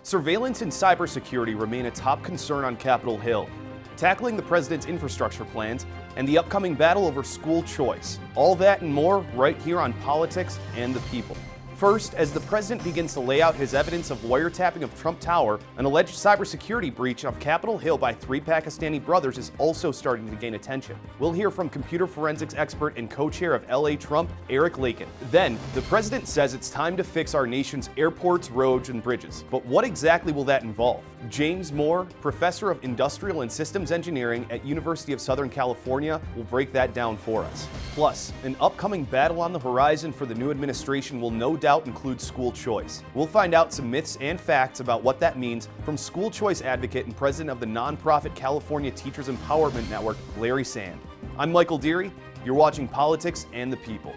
Surveillance and cybersecurity remain a top concern on Capitol Hill. Tackling the president's infrastructure plans and the upcoming battle over school choice. All that and more right here on Politics and the People. First, as the president begins to lay out his evidence of wiretapping of Trump Tower, an alleged cybersecurity breach of Capitol Hill by three Pakistani brothers is also starting to gain attention. We'll hear from computer forensics expert and co-chair of LA Trump, Eric Lakin. Then, the president says it's time to fix our nation's airports, roads, and bridges. But what exactly will that involve? James Moore, professor of industrial and systems engineering at University of Southern California, will break that down for us. Plus, an upcoming battle on the horizon for the new administration will no doubt include school choice. We'll find out some myths and facts about what that means from school choice advocate and president of the nonprofit California Teachers Empowerment Network, Larry Sand. I'm Michael Deary. You're watching Politics and the People.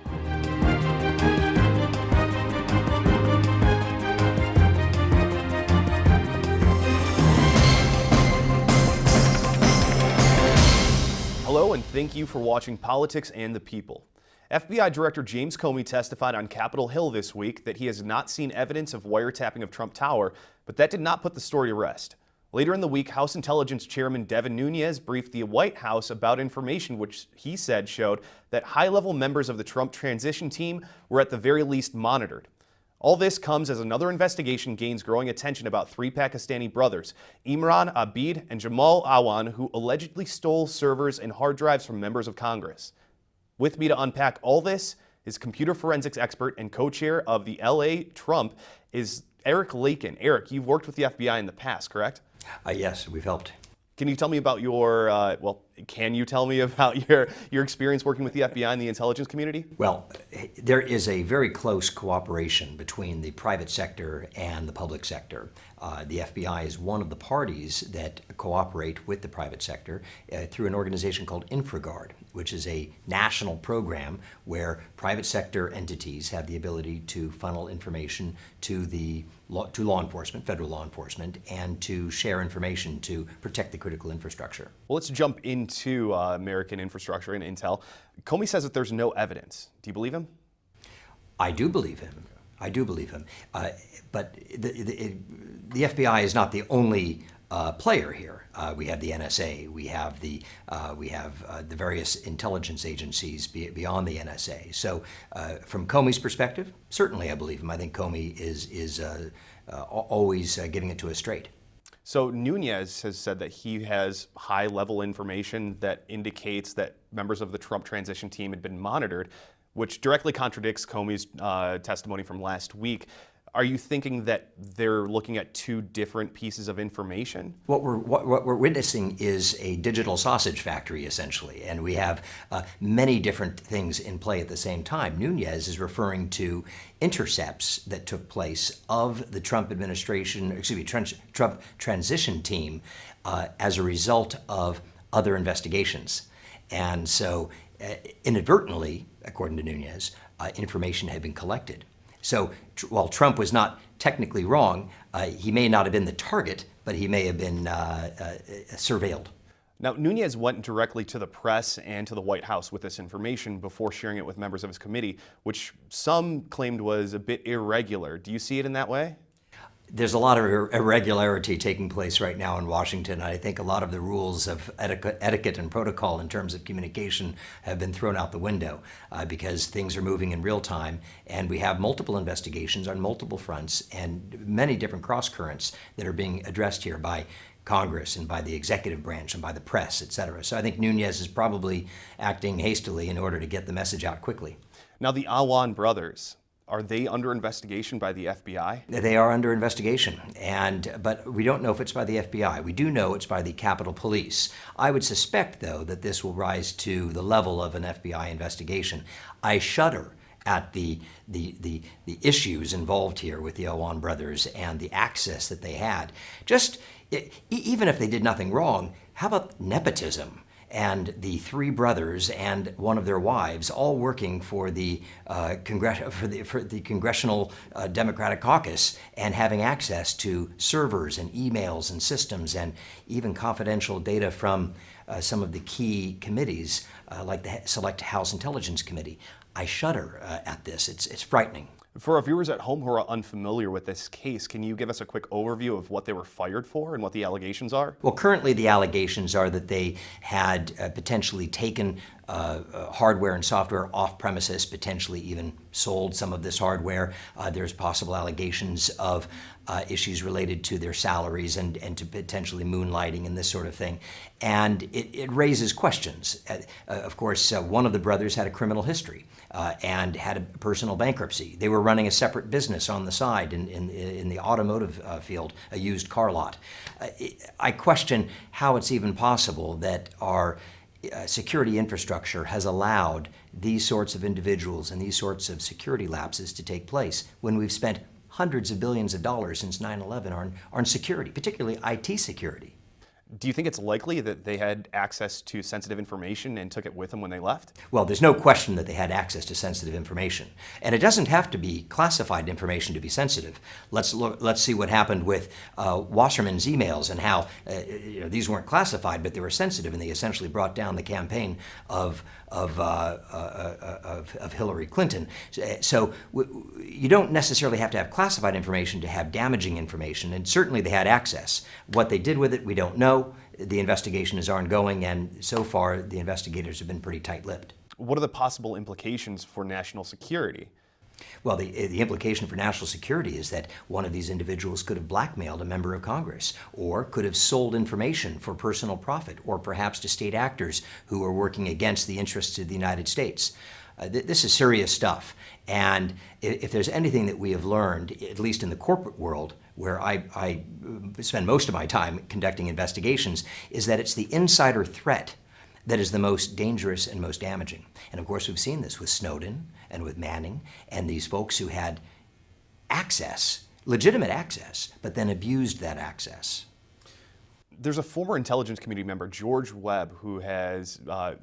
Hello, and thank you for watching Politics and the People. FBI Director James Comey testified on Capitol Hill this week that he has not seen evidence of wiretapping of Trump Tower, but that did not put the story to rest. Later in the week, House Intelligence Chairman Devin Nunes briefed the White House about information which he said showed that high-level members of the Trump transition team were at the very least monitored. All this comes as another investigation gains growing attention about three Pakistani brothers, Imran Abid and Jamal Awan, who allegedly stole servers and hard drives from members of Congress. With me to unpack all this is computer forensics expert and co-chair of the LA Trump is Eric Lakin. Eric, you've worked with the FBI in the past, correct? Yes, we've helped. Can you tell me about your, can you tell me about your experience working with the FBI and the intelligence community? Well, there is a very close cooperation between the private sector and the public sector. The FBI is one of the parties that cooperate with the private sector through an organization called InfraGard, which is a national program where private sector entities have the ability to funnel information to law enforcement, federal law enforcement, and to share information to protect the critical infrastructure. Well, let's jump into American infrastructure and intel. Comey says that there's no evidence. Do you believe him? I do believe him. I do believe him. But the FBI is not the only player here. We have the NSA. We have the various intelligence agencies beyond the NSA. So, from Comey's perspective, certainly I believe him. I think Comey is always getting it to us straight. So Nunes has said that he has high-level information that indicates that members of the Trump transition team had been monitored, which directly contradicts Comey's testimony from last week. Are you thinking that they're looking at two different pieces of information? What we're witnessing is a digital sausage factory, essentially, and we have many different things in play at the same time. Nunes is referring to intercepts that took place of the Trump administration, Trump transition team as a result of other investigations. And so inadvertently, according to Nunes, information had been collected. So while Trump was not technically wrong, he may not have been the target, but he may have been surveilled. Now, Nunes went directly to the press and to the White House with this information before sharing it with members of his committee, which some claimed was a bit irregular. Do you see it in that way? There's a lot of irregularity taking place right now in Washington. I think a lot of the rules of etiquette and protocol in terms of communication have been thrown out the window because things are moving in real time, and we have multiple investigations on multiple fronts and many different cross currents that are being addressed here by Congress and by the executive branch and by the press, et cetera. So I think Nunes is probably acting hastily in order to get the message out quickly. Now, the Awan brothers, are they under investigation by the FBI? They are under investigation, but we don't know if it's by the FBI. We do know it's by the Capitol Police. I would suspect, though, that this will rise to the level of an FBI investigation. I shudder at the issues involved here with the Awan brothers and the access that they had. Even if they did nothing wrong, how about nepotism? And the three brothers and one of their wives all working for the Congressional Democratic Caucus and having access to servers and emails and systems and even confidential data from some of the key committees like the Select House Intelligence Committee. I shudder at this. It's frightening. For our viewers at home who are unfamiliar with this case, can you give us a quick overview of what they were fired for and what the allegations are? Well, currently the allegations are that they had potentially taken hardware and software off premises, potentially even sold some of this hardware. There's possible allegations of issues related to their salaries and to potentially moonlighting and this sort of thing. And it raises questions. Of course, one of the brothers had a criminal history and had a personal bankruptcy. They were running a separate business on the side in the automotive field, a used car lot. I question how it's even possible that our security infrastructure has allowed these sorts of individuals and these sorts of security lapses to take place when we've spent hundreds of billions of dollars since 9/11 on security, particularly IT security. Do you think it's likely that they had access to sensitive information and took it with them when they left? Well, there's no question that they had access to sensitive information. And it doesn't have to be classified information to be sensitive. Let's see what happened with Wasserman's emails and how these weren't classified, but they were sensitive, and they essentially brought down the campaign of Hillary Clinton. So you don't necessarily have to have classified information to have damaging information, and certainly they had access. What they did with it, we don't know. The investigation is ongoing, and so far the investigators have been pretty tight-lipped. What are the possible implications for national security? Well, the implication for national security is that one of these individuals could have blackmailed a member of Congress, or could have sold information for personal profit, or perhaps to state actors who are working against the interests of the United States. This is serious stuff, and if there's anything that we have learned, at least in the corporate world, where I spend most of my time conducting investigations, is that it's the insider threat that is the most dangerous and most damaging. And of course, we've seen this with Snowden and with Manning and these folks who had access, legitimate access, but then abused that access. There's a former intelligence community member, George Webb, who has a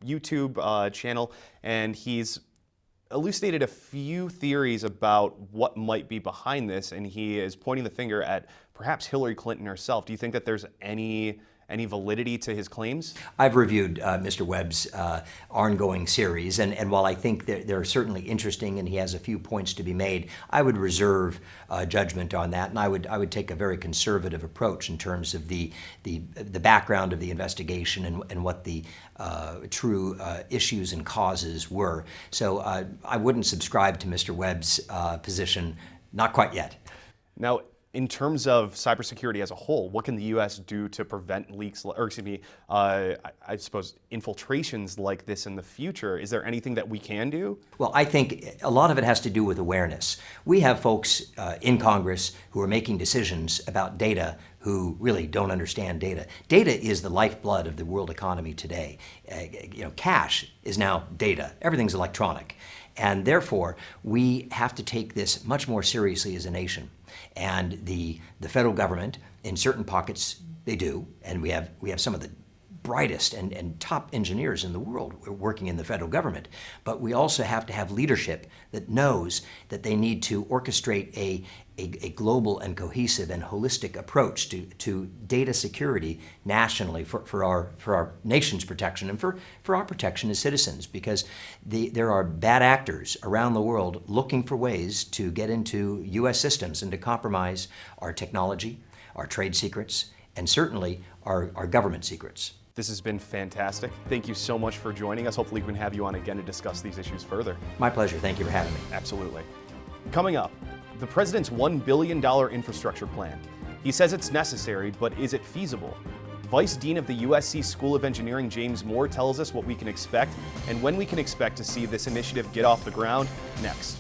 YouTube channel, and he's elucidated a few theories about what might be behind this, and he is pointing the finger at perhaps Hillary Clinton herself. Do you think that there's any validity to his claims? I've reviewed Mr. Webb's ongoing series, and while I think they're certainly interesting and he has a few points to be made, I would reserve judgment on that, and I would take a very conservative approach in terms of the background of the investigation and what the true issues and causes were. So I wouldn't subscribe to Mr. Webb's position, not quite yet. Now, in terms of cybersecurity as a whole, what can the U.S. do to prevent leaks, or excuse me, I suppose infiltrations like this in the future? Is there anything that we can do? Well, I think a lot of it has to do with awareness. We have folks in Congress who are making decisions about data who really don't understand data. Data is the lifeblood of the world economy today. Cash is now data. Everything's electronic. And therefore, we have to take this much more seriously as a nation. And the federal government, in certain pockets, they do. And we have some of the brightest and top engineers in the world working in the federal government. But we also have to have leadership that knows that they need to orchestrate a global and cohesive and holistic approach to data security nationally for our nation's protection and for our protection as citizens, because there are bad actors around the world looking for ways to get into U.S. systems and to compromise our technology, our trade secrets, and certainly our government secrets. This has been fantastic. Thank you so much for joining us. Hopefully we can have you on again to discuss these issues further. My pleasure. Thank you for having me. Absolutely. Coming up, the president's $1 billion infrastructure plan. He says it's necessary, but is it feasible? Vice Dean of the USC School of Engineering, James Moore, tells us what we can expect and when we can expect to see this initiative get off the ground next.